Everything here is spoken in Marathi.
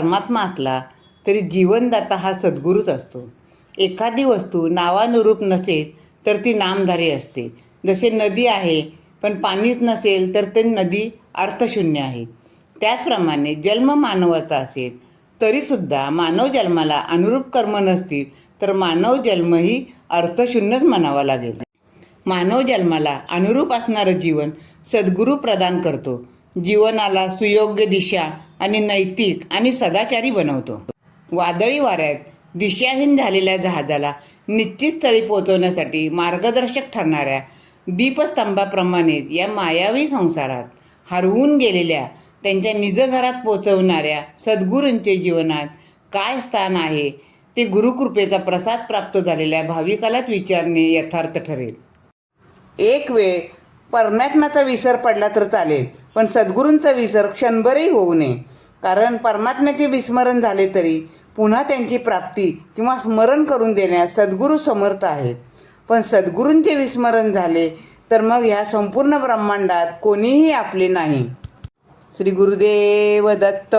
परमात्मा असला तरी जीवनदाता हा सद्गुरूच असतो. एखादी वस्तू नावानुरूप नसेल तर ती नामधारी असते. जसे नदी आहे पण पाणीच नसेल तर ते नदी अर्थशून्य आहे. त्याचप्रमाणे जन्म मानवाचा असेल तरीसुद्धा मानव जन्माला अनुरूप कर्म नसतील तर मानव जन्मही अर्थशून्यच म्हणावा लागेल. मानव जन्माला अनुरूप असणारं जीवन सद्गुरू प्रदान करतो. जीवनाला सुयोग्य दिशा आणि नैतिक आणि सदाचारी बनवतो. वादळी वाऱ्यात दिशाहीन झालेल्या जहाजाला निश्चित स्थळी पोहोचवण्यासाठी मार्गदर्शक ठरणाऱ्या दीपस्तंभाप्रमाणेच या मायावी संसारात हरवून गेलेल्या त्यांच्या निजघरात पोहोचवणाऱ्या सद्गुरूंचे जीवनात काय स्थान आहे ते गुरुकृपेचा प्रसाद प्राप्त झालेल्या भाविकालाच विचारणे यथार्थ ठरेल. एक वेळ परमात्म्याचा विसर पडला तर चालेल, पण सद्गुरूंचा विसर क्षणभरही होऊ नये. कारण परमात्म्याचे विस्मरण झाले तरी पुन्हा त्यांची प्राप्ती किंवा स्मरण करून देण्यास सद्गुरू समर्थ आहेत. पण सद्गुरूंचे विस्मरण झाले तर मग ह्या संपूर्ण ब्रह्मांडात कोणीही आपले नाही. श्री गुरुदेव दत्त.